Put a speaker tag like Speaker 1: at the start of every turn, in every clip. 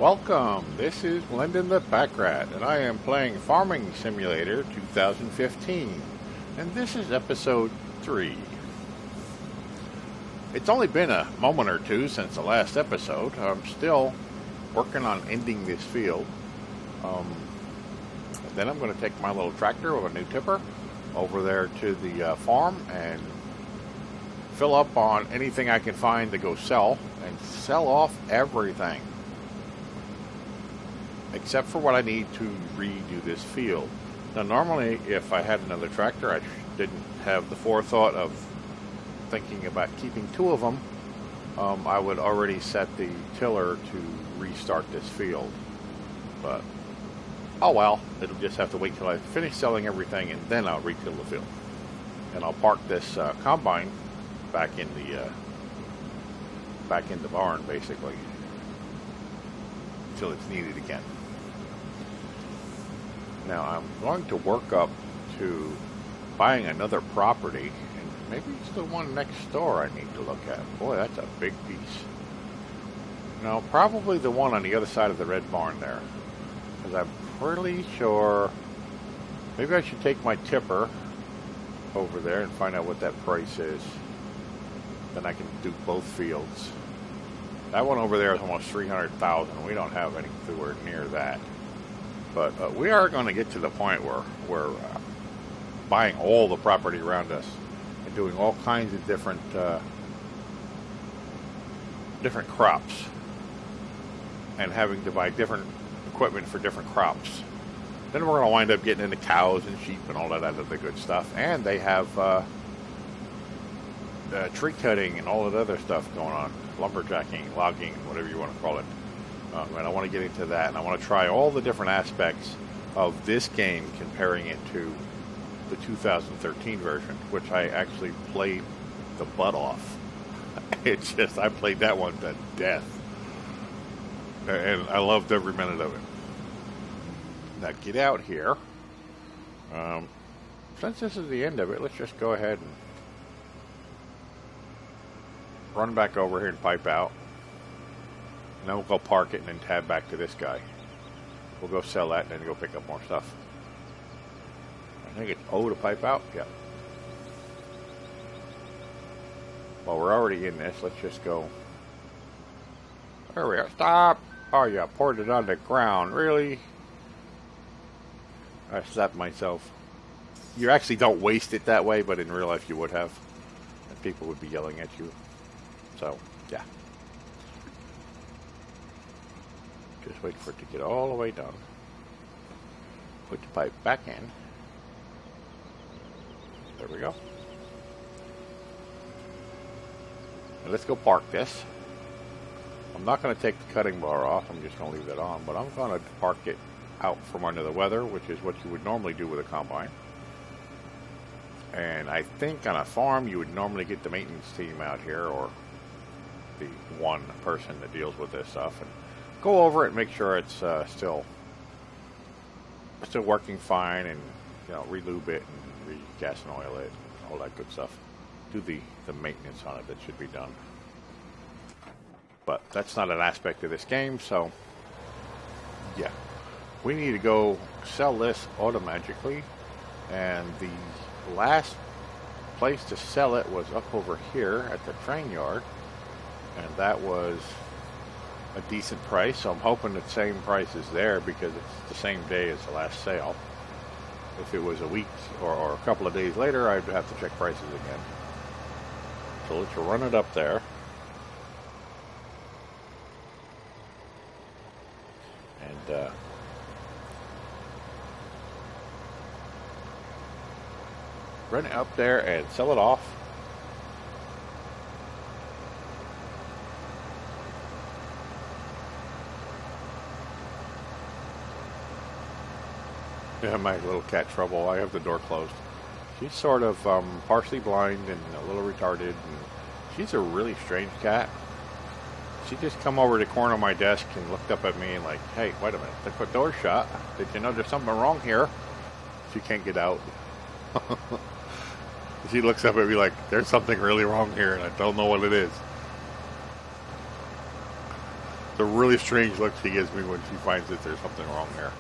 Speaker 1: Welcome, this is Glendin ThePackRat, and I am playing Farming Simulator 2015, and this is episode 3. It's only been a moment or two since the last episode. I'm still working on ending this field. Then I'm going to take my little tractor with a new tipper over there to the farm and fill up on anything I can find to go sell, and sell off everything except for what I need to redo this field. Now normally if I had another tractor, I didn't have the forethought of thinking about keeping two of them, I would already set the tiller to restart this field. But oh well, it'll just have to wait till I finish selling everything and then I'll retill the field. And I'll park this combine back in the barn basically until it's needed again. Now I'm going to work up to buying another property, and maybe it's the one next door I need to look at. Boy, that's a big piece. No, probably the one on the other side of the red barn there, because I'm pretty sure maybe I should take my tipper over there and find out what that price is. Then I can do both fields. That one over there is almost 300,000. We don't have anywhere near that. But we are going to get to the point where we're buying all the property around us and doing all kinds of different crops and having to buy different equipment for different crops. Then we're going to wind up getting into cows and sheep and all that other good stuff. And they have tree cutting and all that other stuff going on. Lumberjacking, logging, whatever you want to call it. And I want to get into that, and I want to try all the different aspects of this game, comparing it to the 2013 version, which I actually played the butt off. It's just, I played that one to death, and I loved every minute of it. Now get out here. Since this is the end of it, let's just go ahead and run back over here and pipe out. And then we'll go park it and then tab back to this guy. We'll go sell that and then go pick up more stuff. I think it's O to pipe out. Yeah. Well, we're already in this. Let's just go. There we are. Stop! Oh, yeah, poured it on the ground. Really? I slapped myself. You actually don't waste it that way, but in real life you would have. And people would be yelling at you. So, yeah. Just wait for it to get all the way done. Put the pipe back in. There we go. Now let's go park this. I'm not going to take the cutting bar off. I'm just going to leave that on. But I'm going to park it out from under the weather, which is what you would normally do with a combine. And I think on a farm you would normally get the maintenance team out here, or the one person that deals with this stuff, and go over it and make sure it's still working fine, and relube it and re-gas and oil it, all that good stuff. Do the maintenance on it that should be done. But that's not an aspect of this game, so yeah. We need to go sell this automatically, and the last place to sell it was up over here at the train yard, and that was a decent price, so I'm hoping the same price is there, because it's the same day as the last sale. If it was a week or a couple of days later, I'd have to check prices again. So let's run it up there. And run it up there and sell it off. Yeah, my little cat Trouble. I have the door closed. She's sort of partially blind and a little retarded, and she's a really strange cat. She just come over to the corner of my desk and looked up at me and like, hey, wait a minute, the door's shut. Did you know there's something wrong here? She can't get out. She looks up at me like, there's something really wrong here and I don't know what it is. the really strange looks she gives me when she finds that there's something wrong there.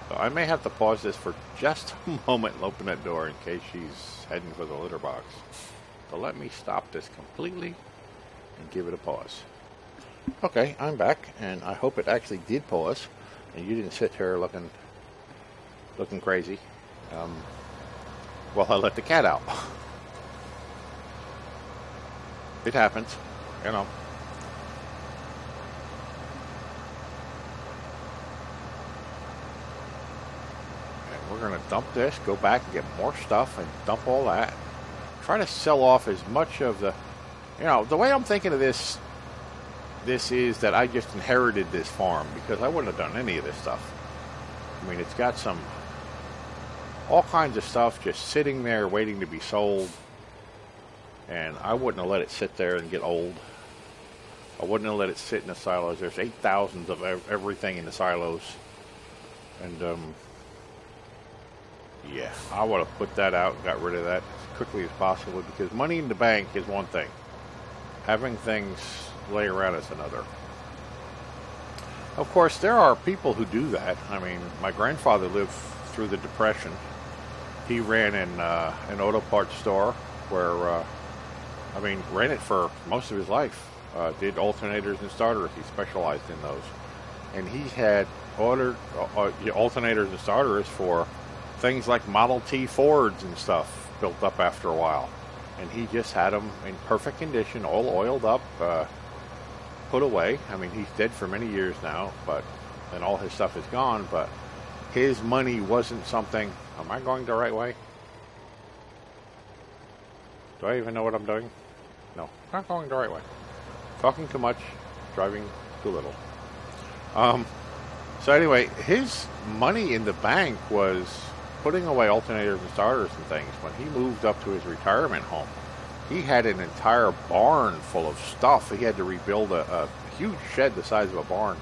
Speaker 1: So I may have to pause this for just a moment and open that door in case she's heading for the litter box. So let me stop this completely and give it a pause. Okay, I'm back, and I hope it actually did pause, and you didn't sit here looking crazy while I let the cat out. It happens, you know. And we're going to dump this, go back and get more stuff, and dump all that. Try to sell off as much of the, you know, the way I'm thinking of this is that I just inherited this farm, because I wouldn't have done any of this stuff. I mean, it's got all kinds of stuff just sitting there waiting to be sold, and I wouldn't have let it sit there and get old. I wouldn't have let it sit in the silos. There's 8,000 of everything in the silos, and yeah, I would have put that out and got rid of that as quickly as possible, because money in the bank is one thing. Having things lay around is another. Of course, there are people who do that. I mean, my grandfather lived through the Depression. He ran an auto parts store where, ran it for most of his life. Did alternators and starters. He specialized in those. And he had ordered alternators and starters for things like Model T Fords and stuff built up after a while. And he just had them in perfect condition, all oiled up, put away. I mean, he's dead for many years now, and all his stuff is gone, but his money wasn't something. Am I going the right way? Do I even know what I'm doing? No, I'm not going the right way. Talking too much, driving too little. So anyway, his money in the bank was putting away alternators and starters and things. When he moved up to his retirement home, he had an entire barn full of stuff. He had to rebuild a huge shed the size of a barn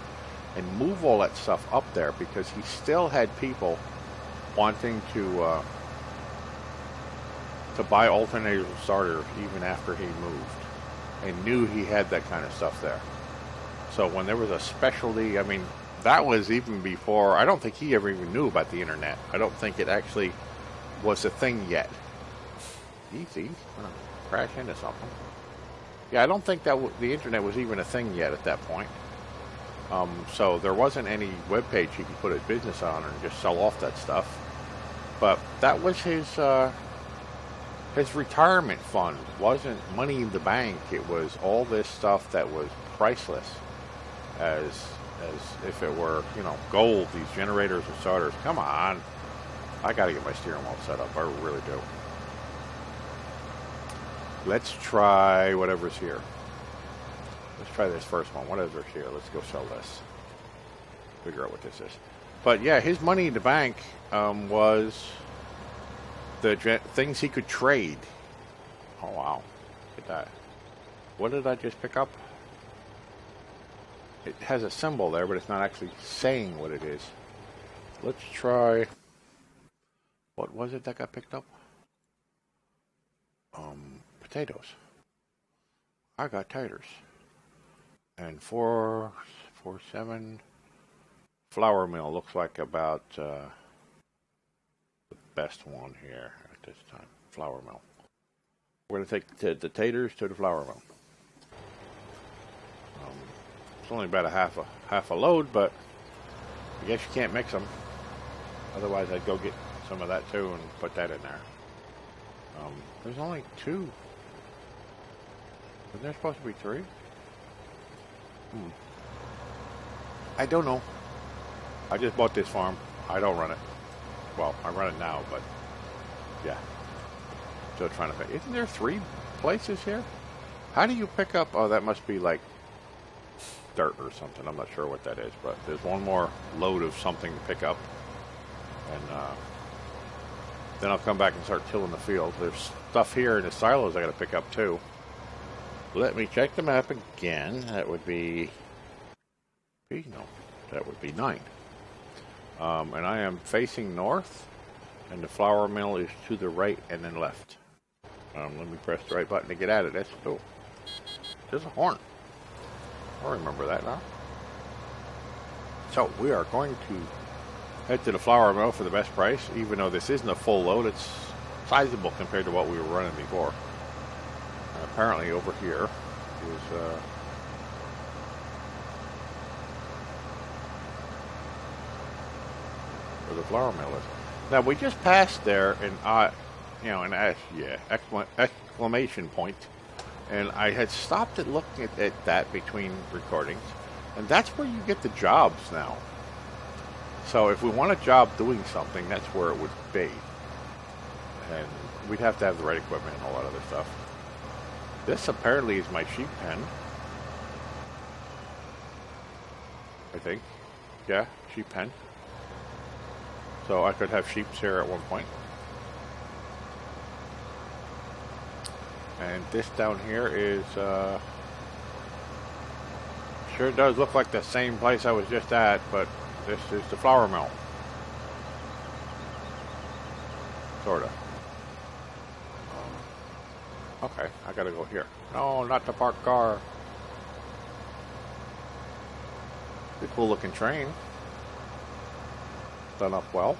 Speaker 1: and move all that stuff up there, because he still had people wanting to buy alternators and starters even after he moved, and knew he had that kind of stuff there. So when there was a specialty, I mean, that was even before, I don't think he ever even knew about the internet. I don't think it actually was a thing yet. Easy. Crash into something. Yeah, I don't think that the internet was even a thing yet at that point. So there wasn't any web page he could put his business on and just sell off that stuff. But that was his retirement fund. It wasn't money in the bank. It was all this stuff that was priceless, as if it were, you know, gold. These generators and starters. Come on, I got to get my steering wheel set up. I really do. Let's try whatever's here. Let's try this first one. Whatever's here. Let's go sell this. Figure out what this is. But yeah, his money in the bank was the things he could trade. Oh wow. Look at that. What did I just pick up? It has a symbol there, but it's not actually saying what it is. Let's try. What was it that got picked up? Potatoes. I got taters. And 447 flour mill looks like about the best one here at this time. Flour mill. We're going to take the taters to the flour mill. It's only about half a load, but I guess you can't mix them. Otherwise, I'd go get some of that too and put that in there. There's only 2. Isn't there supposed to be 3? I don't know. I just bought this farm. I don't run it. Well, I run it now, but yeah. Still trying to pick. Isn't there 3 places here? How do you pick up? Oh, that must be like dirt or something. I'm not sure what that is, but there's one more load of something to pick up, and then I'll come back and start tilling the field. There's stuff here in the silos I got to pick up too. Let me check the map again. That would be that would be 9. And I am facing north, and the flour mill is to the right and then left. Let me press the right button to get out of this. Oh, there's a horn. I remember that now. So we are going to head to the flour mill for the best price, even though this isn't a full load. It's sizable compared to what we were running before. And apparently over here is where the flour mill is. Now we just passed there, and exclamation point, and I had stopped at looking at that between recordings, and that's where you get the jobs now. So if we want a job doing something, that's where it would be. And we'd have to have the right equipment and all that other stuff. This apparently is my sheep pen. I think. Yeah, sheep pen. So I could have sheep here at one point. And this down here is, sure does look like the same place I was just at, but this is the flour mill. Sorta. Okay, I gotta go here. No, not the parked car. Pretty cool looking train. Done up well.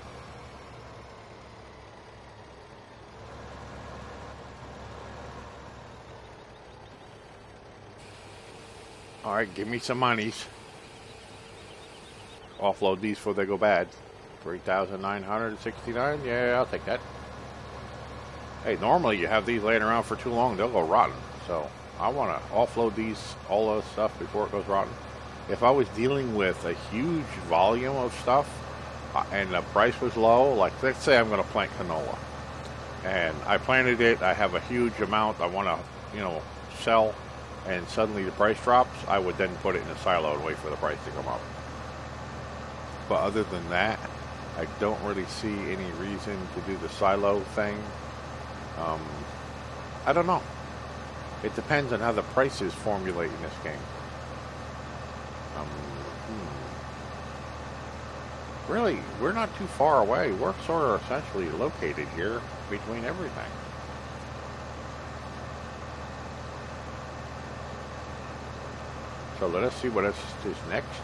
Speaker 1: Alright, give me some monies. Offload these before they go bad. 3,969. Yeah, I'll take that. Hey, normally you have these laying around for too long, they'll go rotten. So I want to offload these, all those stuff before it goes rotten. If I was dealing with a huge volume of stuff and the price was low, like let's say I'm going to plant canola, and I planted it, I have a huge amount I want to, sell, and suddenly the price drops, I would then put it in a silo and wait for the price to come up. But other than that, I don't really see any reason to do the silo thing. I don't know. It depends on how the prices formulate in this game. Really, we're not too far away. We're sort of essentially located here between everything. So let us see what is next.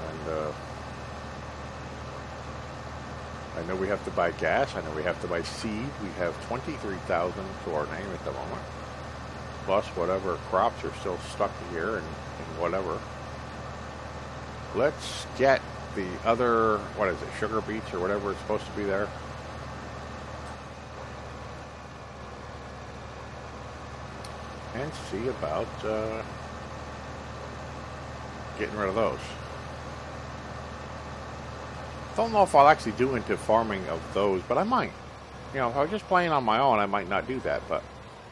Speaker 1: And I know we have to buy gas. I know we have to buy seed. We have 23,000 to our name at the moment. Plus whatever crops are still stuck here and whatever. Let's get the other, what is it, sugar beets or whatever is supposed to be there. And see about getting rid of those. Don't know if I'll actually do into farming of those, but I might. If I was just playing on my own, I might not do that, but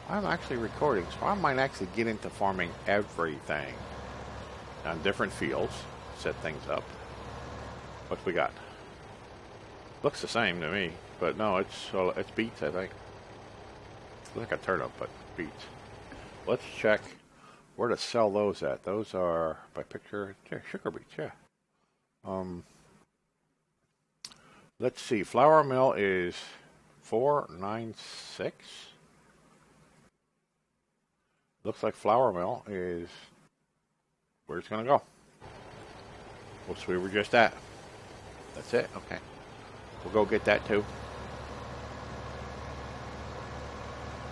Speaker 1: I'm actually recording, so I might actually get into farming everything on different fields, set things up. What we got? Looks the same to me, but no, it's beets, I think. Looks like a turnip, but beets. Let's check where to sell those at. Those are by picture, yeah, sugar beets, yeah. Let's see. Flour mill is 496. Looks like flour mill is where it's gonna go. Which we were just at. That's it. Okay. We'll go get that too.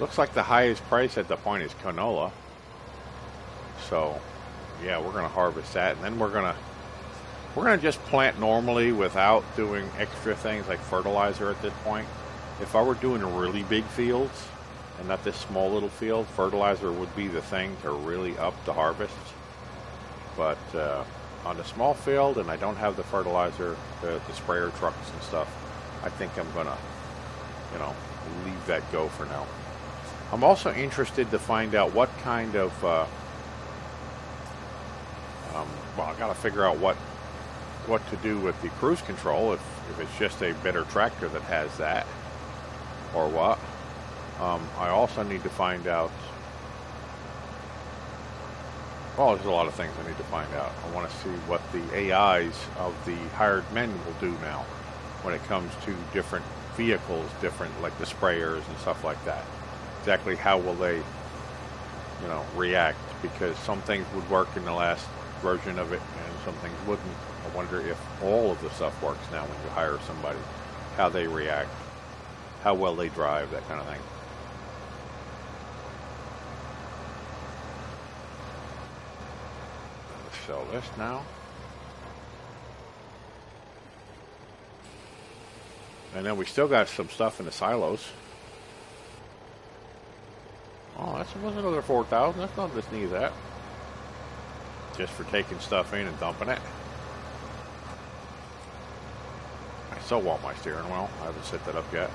Speaker 1: Looks like the highest price at the point is canola. So, yeah, we're gonna harvest that, and then we're gonna just plant normally without doing extra things like fertilizer at this point. If I were doing really big fields and not this small little field, fertilizer would be the thing to really up the harvest. But on the small field, and I don't have the fertilizer, the sprayer trucks and stuff, I think I'm gonna, leave that go for now. I'm also interested to find out what kind of, I gotta figure out what to do with the cruise control, if it's just a better tractor that has that, or what. I also need to find out, there's a lot of things I need to find out. I want to see what the AIs of the hired men will do now when it comes to different vehicles, like the sprayers and stuff like that. Exactly how will they, react because some things would work in the last version of it and some things wouldn't. I wonder if all of the stuff works now when you hire somebody, how they react, how well they drive, that kind of thing. Let's sell this now. And then we still got some stuff in the silos. Oh, that was another 4,000. That's not just need that. Just for taking stuff in and dumping it. I still want my steering wheel. I haven't set that up yet.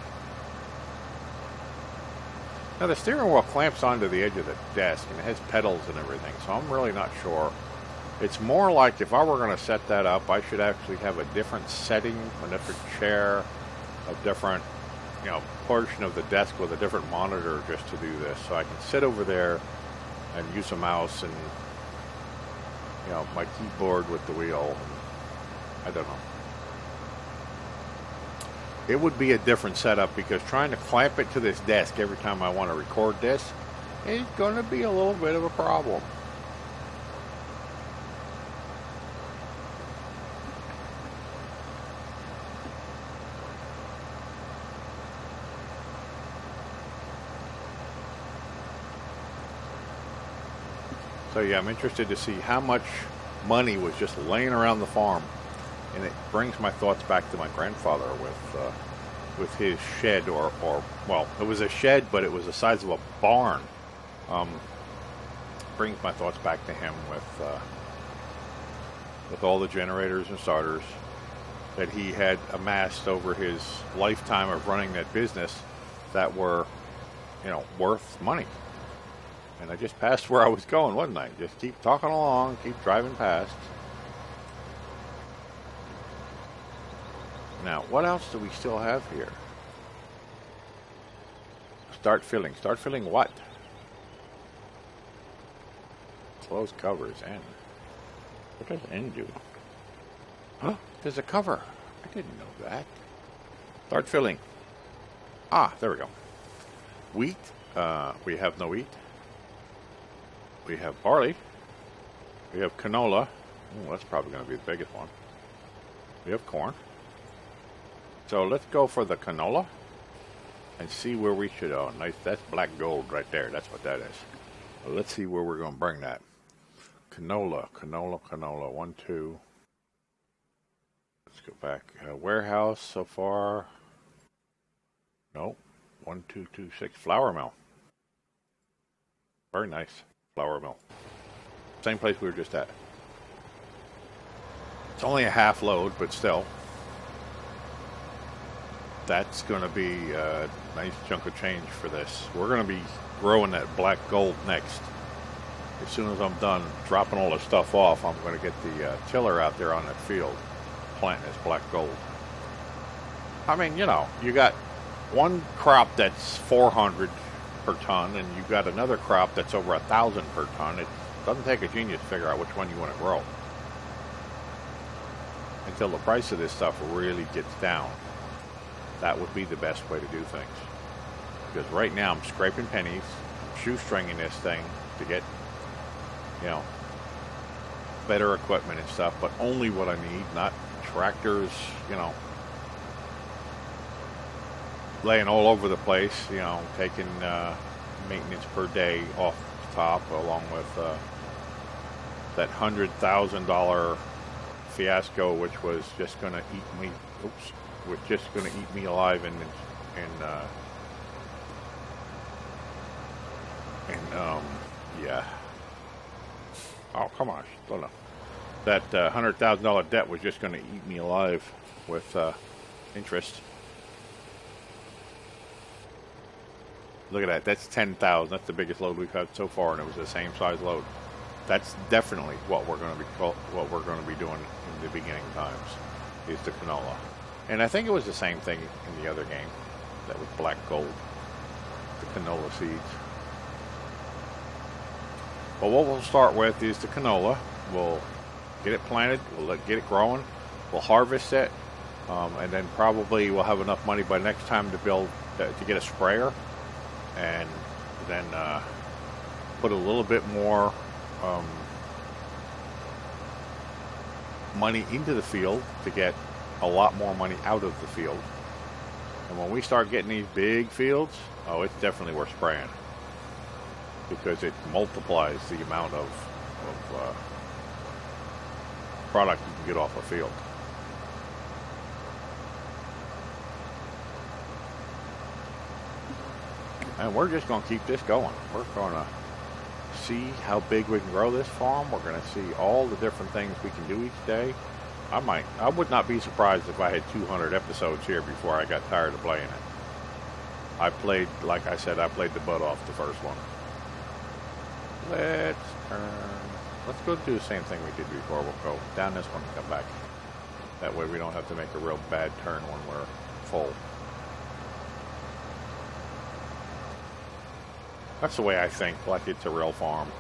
Speaker 1: Now the steering wheel clamps onto the edge of the desk and it has pedals and everything, so I'm really not sure. It's more like if I were going to set that up, I should actually have a different setting, a different chair, a different, portion of the desk with a different monitor just to do this. So I can sit over there and use a mouse and, my keyboard with the wheel. I don't know. It would be a different setup because trying to clamp it to this desk every time I want to record this is going to be a little bit of a problem. So yeah, I'm interested to see how much money was just laying around the farm, and it brings my thoughts back to my grandfather with his shed, or well, it was a shed, but it was the size of a barn. Brings my thoughts back to him with all the generators and starters that he had amassed over his lifetime of running that business that were, worth money. And I just passed where I was going, wasn't I? Just keep talking along, keep driving past. Now, what else do we still have here? Start filling. Start filling what? Close covers, N. What does N do? Huh? There's a cover. I didn't know that. Start filling. Ah, there we go. Wheat. We have no wheat. We have barley. We have canola. Oh, that's probably going to be the biggest one. We have corn. So let's go for the canola and see where we should. Oh, nice. That's black gold right there. That's what that is. Well, let's see where we're going to bring that. Canola. 1, 2. Let's go back. Warehouse so far. Nope. 1, 2, 2, 6. Flour mill. Very nice. Flour mill. Same place we were just at. It's only a half load, but still. That's going to be a nice chunk of change for this. We're going to be growing that black gold next. As soon as I'm done dropping all the stuff off, I'm going to get the tiller out there on that field, planting this black gold. I mean, you got one crop that's 400 per ton, and you've got another crop that's over 1,000 per ton. It doesn't take a genius to figure out which one you want to grow until the price of this stuff really gets down. That would be the best way to do things, because right now I'm scraping pennies, I'm shoestringing this thing to get better equipment and stuff, but only what I need, not tractors, laying all over the place, taking maintenance per day off the top, along with that $100,000 fiasco, which was just going to eat me. Was just going to eat me alive, and yeah. Oh, come on, don't know. That $100,000 debt was just going to eat me alive with interest. Look at that. That's 10,000. That's the biggest load we've had so far, and it was the same size load. That's definitely what we're going to be doing in the beginning times, is the canola. And I think it was the same thing in the other game. That was black gold, the canola seeds. But what we'll start with is the canola. We'll get it planted. We'll get it growing. We'll harvest it, and then probably we'll have enough money by next time to get a sprayer, and then put a little bit more um, money into the field to get a lot more money out of the field. And when we start getting these big fields, oh, it's definitely worth spraying because it multiplies the amount of product you can get off a field. And we're just going to keep this going. We're going to see how big we can grow this farm. We're going to see all the different things we can do each day. I would not be surprised if I had 200 episodes here before I got tired of playing it. Like I said, I played the butt off the first one. Let's turn. Let's go do the same thing we did before. We'll go down this one and come back. That way we don't have to make a real bad turn when we're full. That's the way I think, like it's a real farm,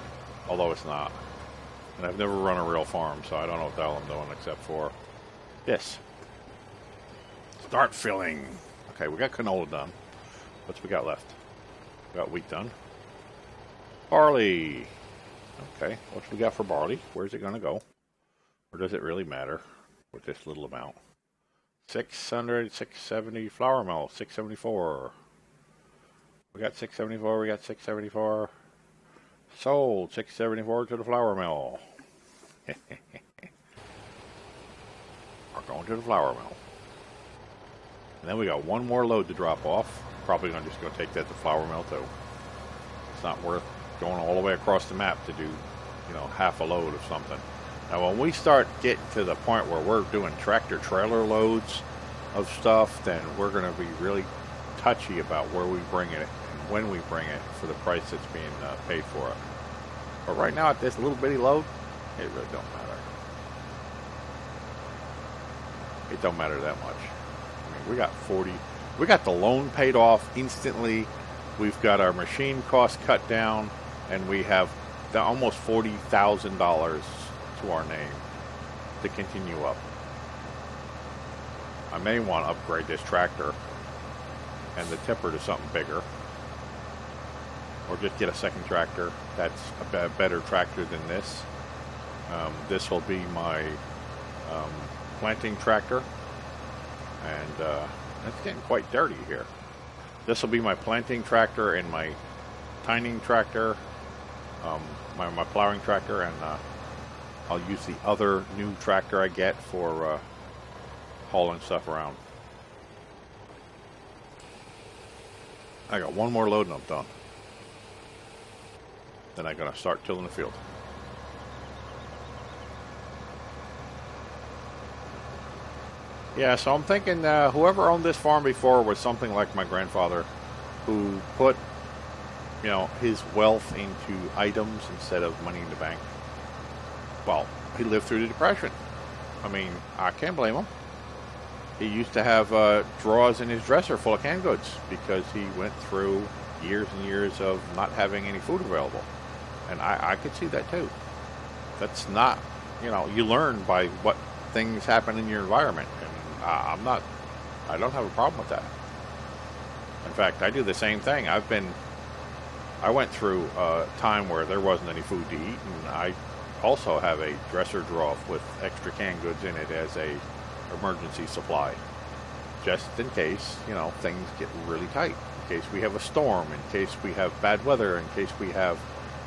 Speaker 1: although it's not. And I've never run a real farm, so I don't know what the hell I'm doing except for this. Start filling. Okay, we got canola done. What's we got left? We got wheat done. Barley. Okay, what's we got for barley? Where's it going to go? Or does it really matter with this little amount? 600, 670 flour mill, 674. We got 674, we got 674. Sold 674 to the flour mill. We're going to the flour mill. And then we got one more load to drop off. Probably just going to take that to the flour mill too. It's not worth going all the way across the map to do, half a load of something. Now when we start getting to the point where we're doing tractor trailer loads of stuff, then we're going to be really touchy about where we bring it and when we bring it for the price that's being paid for it. But right now at this little bitty load, it really don't matter. It don't matter that much. I mean, we got the loan paid off instantly. We've got our machine costs cut down, and we have almost $40,000 to our name to continue up. I may want to upgrade this tractor and the tipper to something bigger, or just get a second tractor that's a better tractor than this. This will be my planting tractor, and it's getting quite dirty here. This will be my planting tractor and my tining tractor, my plowing tractor, and I'll use the other new tractor I get for hauling stuff around. I got one more load and I'm done. Then I'm going to start tilling the field. Yeah, so I'm thinking whoever owned this farm before was something like my grandfather, who put, his wealth into items instead of money in the bank. Well, he lived through the Depression. I mean, I can't blame him. He used to have drawers in his dresser full of canned goods because he went through years and years of not having any food available. And I could see that too. That's not, you learn by what things happen in your environment. And I don't have a problem with that. In fact, I do the same thing. I went through a time where there wasn't any food to eat, and I also have a dresser drawer with extra canned goods in it as a emergency supply, just in case, things get really tight, in case we have a storm, in case we have bad weather, in case we have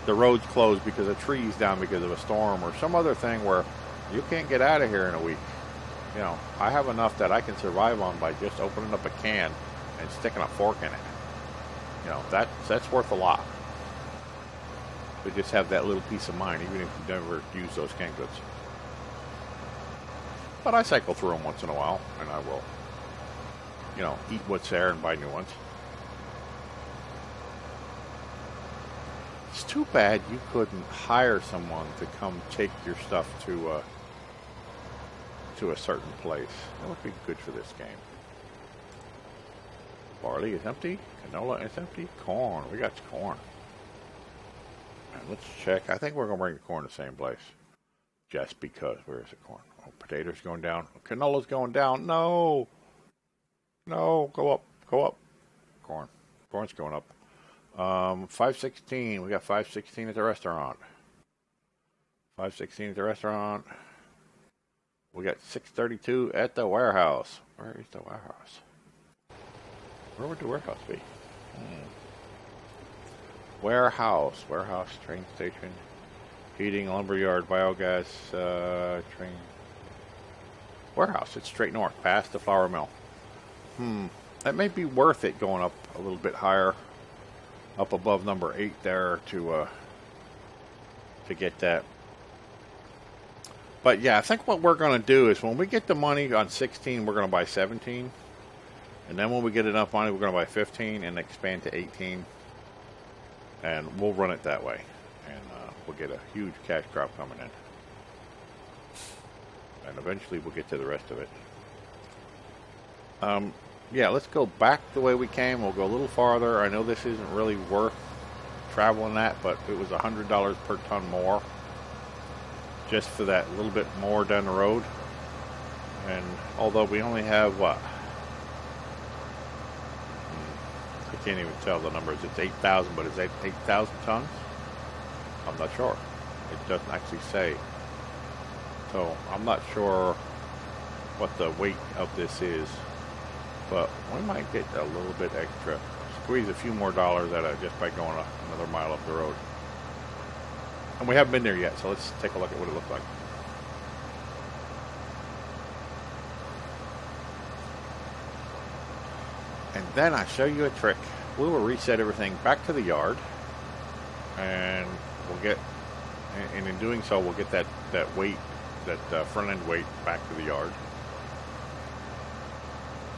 Speaker 1: the roads closed because of trees down because of a storm, or some other thing where you can't get out of here in a week. I have enough that I can survive on by just opening up a can and sticking a fork in it. That's worth a lot. But just have that little peace of mind, even if you never use those canned goods. But I cycle through them once in a while, and I will, eat what's there and buy new ones. It's too bad you couldn't hire someone to come take your stuff to a certain place. That would be good for this game. Barley is empty. Canola is empty. Corn. We got corn. And let's check. I think we're going to bring the corn to the same place. Just because. Where is the corn? Oh, potatoes going down. Canola's going down. No. No. Go up. Go up. Corn. Corn's going up. 516. We got 516 at the restaurant. 5:16 at the restaurant. We got 6:32 at the warehouse. Where is the warehouse? Where would the warehouse be? Warehouse, train station, heating, lumberyard, biogas, train. Warehouse, it's straight north, past the flour mill. That may be worth it going up a little bit higher, up above number 8 there to get that. But yeah, I think what we're going to do is when we get the money on 16, we're going to buy 17. And then when we get enough money, we're going to buy 15 and expand to 18. And we'll run it that way. And we'll get a huge cash crop coming in. And eventually we'll get to the rest of it. Yeah, let's go back the way we came. We'll go a little farther. I know this isn't really worth traveling that, but it was $100 per ton more. Just for that little bit more down the road. And although we only have, what? I can't even tell the numbers. It's 8,000, but is that 8,000 tons? I'm not sure. It doesn't actually say. So I'm not sure what the weight of this is. But we might get a little bit extra. Squeeze a few more dollars out of it just by going another mile up the road. And we haven't been there yet, so let's take a look at what it looks like. And then I show you a trick. We will reset everything back to the yard, and we'll get, and in doing so, we'll get that weight, that front end weight back to the yard.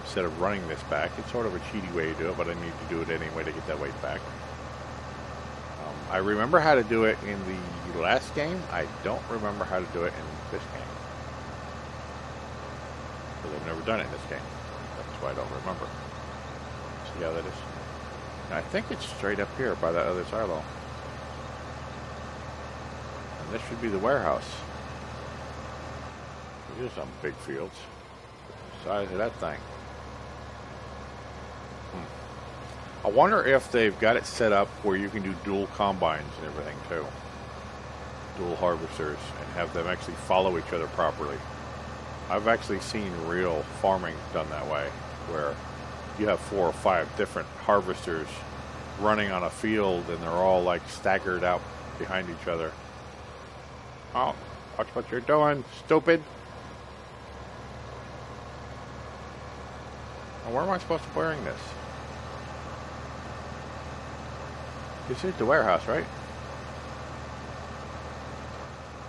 Speaker 1: Instead of running this back, it's sort of a cheaty way to do it, but I need to do it anyway to get that weight back. I remember how to do it in the last game. I don't remember how to do it in this game. Because I've never done it in this game. That's why I don't remember. See how that is? And I think it's straight up here by that other silo. And this should be the warehouse. These are some big fields. The size of that thing. I wonder if they've got it set up where you can do dual combines and everything too. Dual harvesters, and have them actually follow each other properly. I've actually seen real farming done that way, where you have 4 or 5 different harvesters running on a field and they're all like staggered out behind each other. Oh, watch what you're doing, stupid. Now, where am I supposed to bring this? This is the warehouse, right?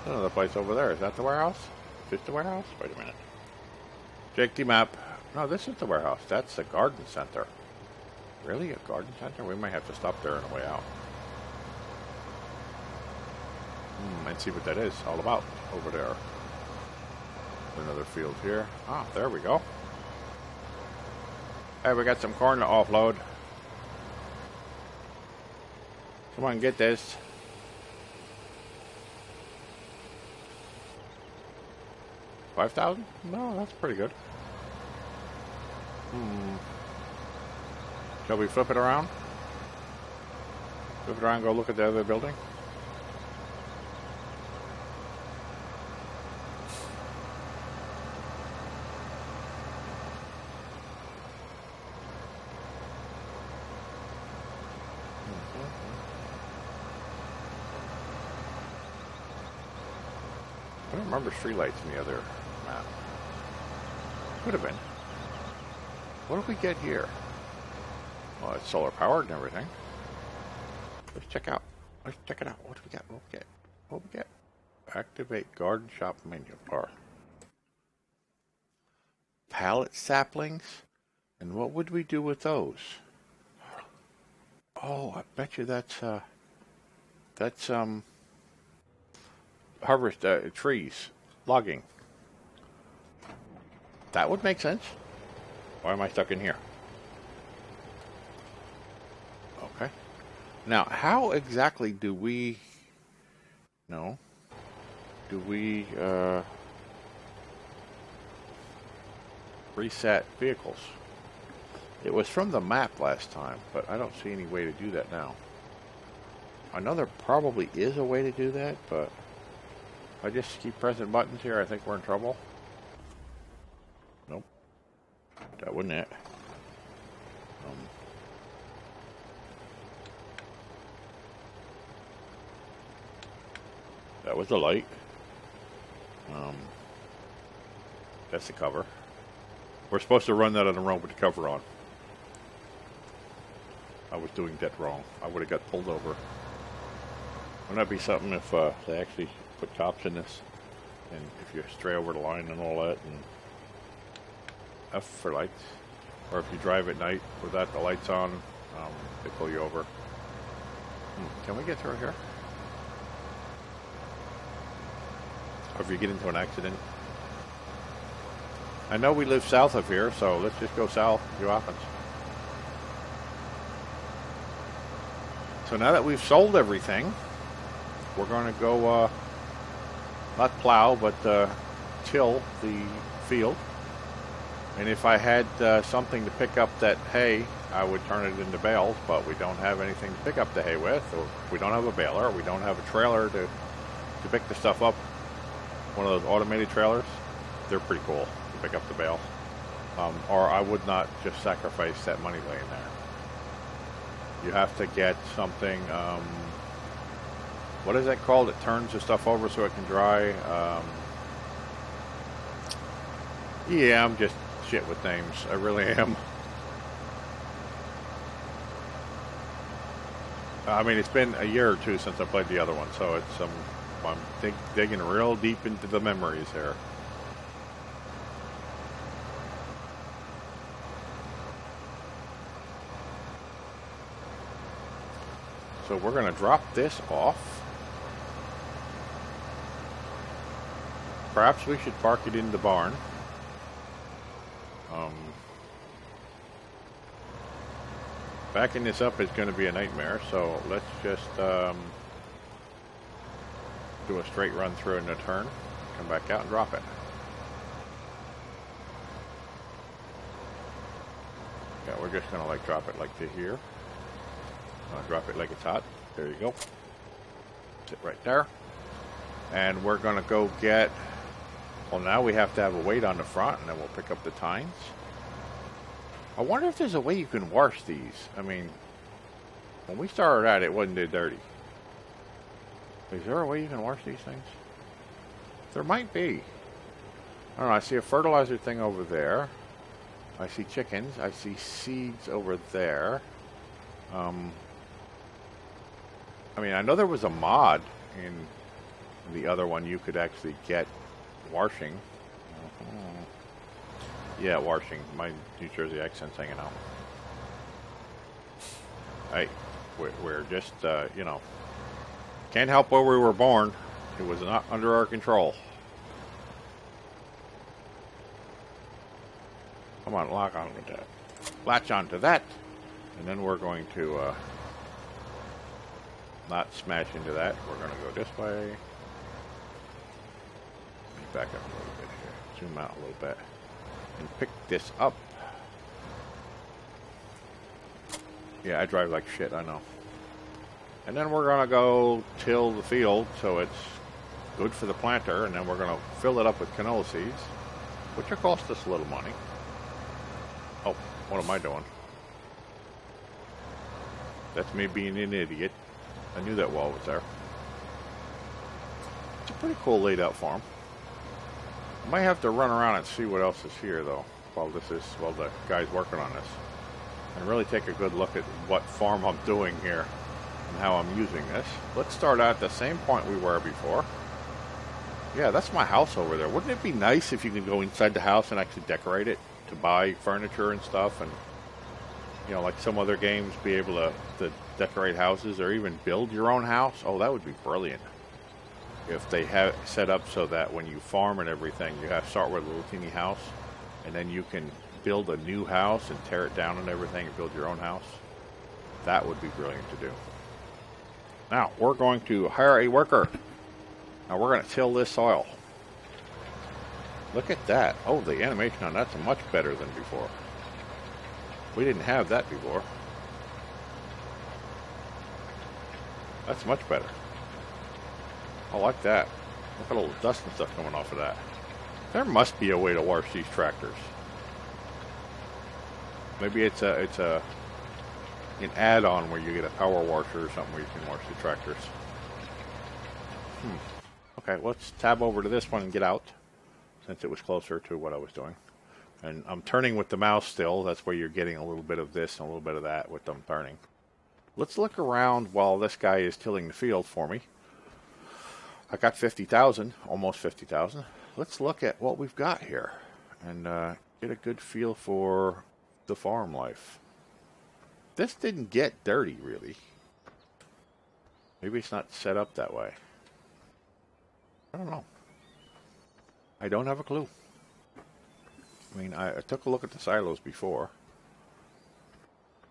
Speaker 1: Another place over there. Is that the warehouse? Is this the warehouse? Wait a minute. Check the map. No, this is the warehouse. That's the garden center. Really? A garden center? We might have to stop there on the way out. And see what that is all about over there. Another field here. Ah, there we go. Hey, we got some corn to offload. Come on, get this. $5,000? No, that's pretty good. Shall we flip it around? Flip it around and go look at the other building? I don't remember streetlights in the other map. Could have been. What do we get here? Well, it's solar powered and everything. Let's check out. Let's check it out. What do we get? What do we get? What do we get? Activate garden shop menu bar. Pallet saplings? And what would we do with those? Oh, I bet you that's harvest trees, logging. That would make sense. Why am I stuck in here? Okay. Now, how exactly do we reset vehicles? It was from the map last time, but I don't see any way to do that now. I know there probably is a way to do that, but If I just keep pressing buttons here, I think we're in trouble. Nope. That wasn't it. That was the light. That's the cover. We're supposed to run that on the road with the cover on. I was doing that wrong. I would have got pulled over. Wouldn't that be something if they actually put cops in this? And if you stray over the line and all that, and F for lights. Or if you drive at night without the lights on, they pull you over. Can we get through here? Or if you get into an accident? I know we live south of here, so let's just go south and see what happens. So now that we've sold everything, we're going to go, not plow, but till the field. And if I had something to pick up that hay, I would turn it into bales, but we don't have anything to pick up the hay with, or we don't have a baler, or we don't have a trailer to pick the stuff up. One of those automated trailers, they're pretty cool to pick up the bale. Or I would not just sacrifice that money laying there. You have to get something, what is that called? It turns the stuff over so it can dry. Yeah, I'm just shit with names. I really am. I mean, it's been a year or two since I played the other one, so it's I'm digging real deep into the memories here. So we're going to drop this off. Perhaps we should park it in the barn. Backing this up is going to be a nightmare, so let's just do a straight run through and a turn, come back out and drop it. Yeah, we're just going to like drop it like to here. Drop it like it's hot. There you go. Sit right there. And we're going to go get, well, now we have to have a weight on the front, and then we'll pick up the tines. I wonder if there's a way you can wash these. I mean, when we started out, it wasn't that dirty. Is there a way you can wash these things? There might be. I don't know. I see a fertilizer thing over there. I see chickens. I see seeds over there. I mean, I know there was a mod in the other one you could actually get washing. Yeah, washing. My New Jersey accent's hanging out. Hey, we're just, you know, can't help where we were born. It was not under our control. Come on, lock on with that. Latch onto that. And then we're going to not smash into that. We're going to go this way. Let me back up a little bit here. Zoom out a little bit. And pick this up. Yeah, I drive like shit, I know. And then we're going to go till the field so it's good for the planter. And then we're going to fill it up with canola seeds, which will cost us a little money. Oh, what am I doing? That's me being an idiot. I knew that wall was there. It's a pretty cool laid out farm. I might have to run around and see what else is here though, while the guy's working on this. And really take a good look at what farm I'm doing here and how I'm using this. Let's start out at the same point we were before. Yeah, that's my house over there. Wouldn't it be nice if you could go inside the house and actually decorate it to buy furniture and stuff, and you know, like some other games, be able to decorate houses or even build your own house? Oh, that would be brilliant. If they have set up so that when you farm and everything, you have to start with a little teeny house, and then you can build a new house and tear it down and everything and build your own house. That would be brilliant to do. Now, we're going to hire a worker. Now, we're going to till this soil. Look at that. Oh, the animation on that's much better than before. We didn't have that before. That's much better. I like that. Look at all the dust and stuff coming off of that. There must be a way to wash these tractors. Maybe it's an add-on where you get a power washer or something where you can wash the tractors. Okay, let's tab over to this one and get out, since it was closer to what I was doing. And I'm turning with the mouse still. That's where you're getting a little bit of this and a little bit of that with them turning. Let's look around while this guy is tilling the field for me. I got 50,000, almost 50,000. Let's look at what we've got here and get a good feel for the farm life. This didn't get dirty, really. Maybe it's not set up that way. I don't know. I don't have a clue. I mean, I took a look at the silos before.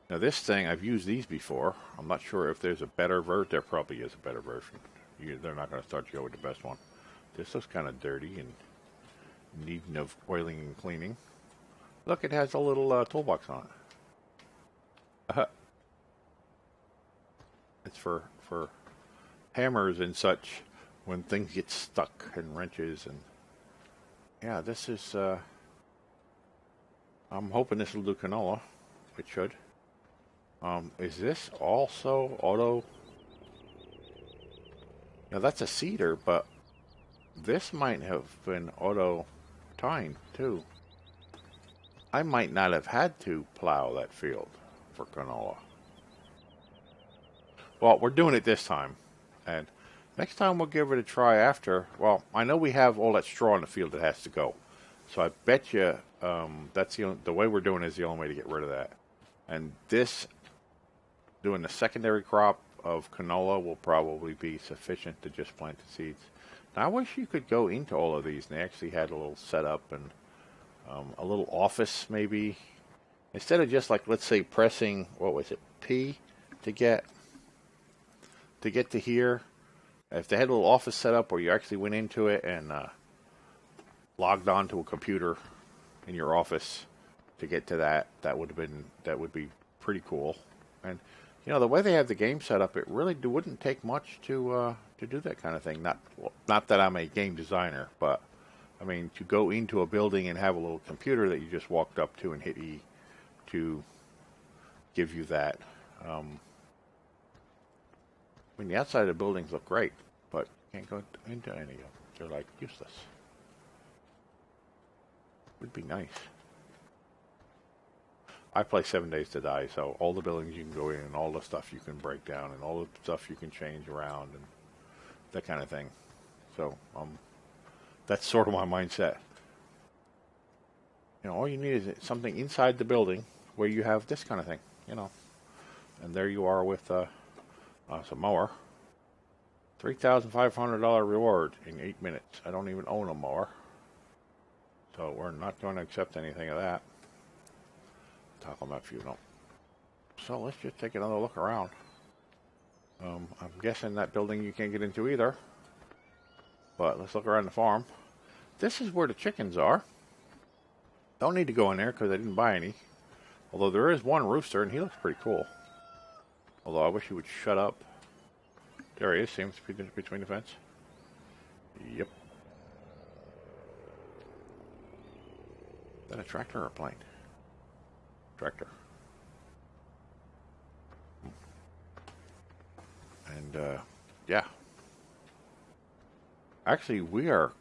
Speaker 1: Now this thing, I've used these before. I'm not sure if there's a better version. There probably is a better version. They're not going to start you with the best one. This looks kind of dirty and needing of oiling and cleaning. Look, it has a little toolbox on it. It's for hammers and such when things get stuck and wrenches and yeah, this is. I'm hoping this will do canola. It should. Is this also auto? Now that's a seeder, but this might have been auto tine too. I might not have had to plow that field for canola. Well, we're doing it this time, and next time we'll give it a try after. Well, I know we have all that straw in the field that has to go, so I bet you that's the way we're doing is the only way to get rid of that. And this, doing the secondary crop of canola will probably be sufficient to just plant the seeds. Now, I wish you could go into all of these and they actually had a little setup and a little office maybe. Instead of just like, let's say pressing, what was it, P to get to here. If they had a little office set up where you actually went into it and logged on to a computer in your office to get to that would be pretty cool. And you know, the way they have the game set up, it really wouldn't take much to do that kind of thing. Not that I'm a game designer, but I mean, to go into a building and have a little computer that you just walked up to and hit E to give you that. I mean, the outside of the buildings look great, but you can't go into any of them. They're like useless. Would be nice. I play 7 Days to Die, so all the buildings you can go in and all the stuff you can break down and all the stuff you can change around and that kind of thing. So that's sort of my mindset. You know, all you need is something inside the building where you have this kind of thing, you know. And there you are with some mower. $3,500 reward in 8 minutes. I don't even own a mower. So we're not going to accept anything of that. Tackle that funeral. So let's just take another look around. I'm guessing that building you can't get into either. But let's look around the farm. This is where the chickens are. Don't need to go in there because I didn't buy any. Although there is one rooster and he looks pretty cool. Although I wish he would shut up. There he is, seems to be between the fence. Yep. Is that a tractor or a plane? Tractor. And yeah. Actually, we are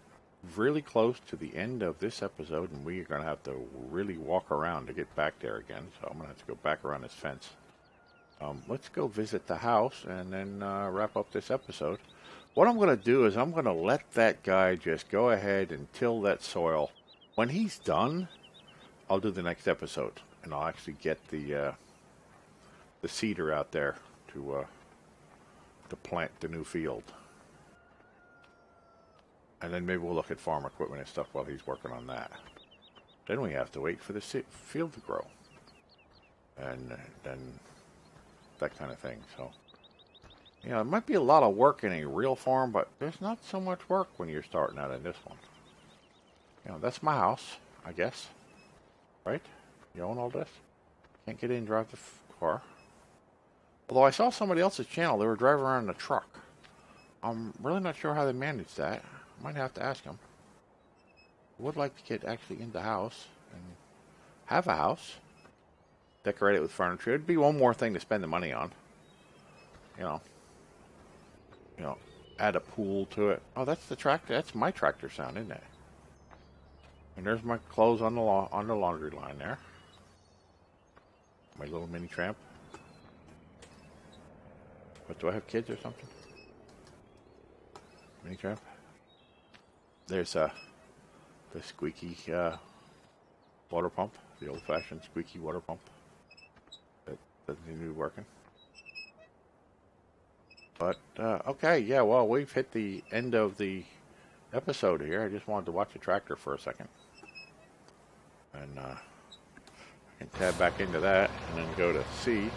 Speaker 1: really close to the end of this episode, and we are going to have to really walk around to get back there again. So I'm going to have to go back around this fence. Let's go visit the house and then wrap up this episode. What I'm going to do is I'm going to let that guy just go ahead and till that soil. When he's done, I'll do the next episode, and I'll actually get the seeder out there to plant the new field. And then maybe we'll look at farm equipment and stuff while he's working on that. Then we have to wait for the field to grow. And then that kind of thing. So, you know, it might be a lot of work in a real farm, but there's not so much work when you're starting out in this one. You know, that's my house, I guess. Right? You own all this? Can't get in and drive the car. Although I saw somebody else's channel, they were driving around in a truck. I'm really not sure how they managed that. Might have to ask him. Would like to get actually in the house and have a house. Decorate it with furniture. It'd be one more thing to spend the money on. You know. You know, add a pool to it. Oh, that's the tractor. That's my tractor sound, isn't it? And there's my clothes on the laundry line there. My little mini tramp. What, do I have kids or something? Mini tramp. There's the squeaky water pump, the old-fashioned squeaky water pump. That doesn't seem to be working. But okay, yeah. Well, we've hit the end of the episode here. I just wanted to watch the tractor for a second, and I can tab back into that, and then go to C.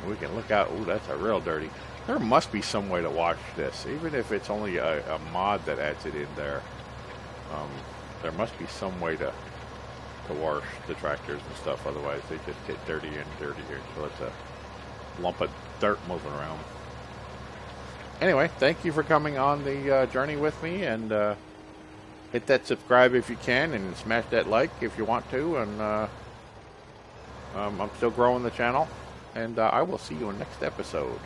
Speaker 1: And we can look out. Ooh, that's a real dirty. There must be some way to watch this, even if it's only a mod that adds it in there. There must be some way to wash the tractors and stuff. Otherwise, they just get dirtier and dirtier. So it's a lump of dirt moving around. Anyway, thank you for coming on the journey with me, and hit that subscribe if you can, and smash that like if you want to. And I'm still growing the channel, and I will see you in the next episode.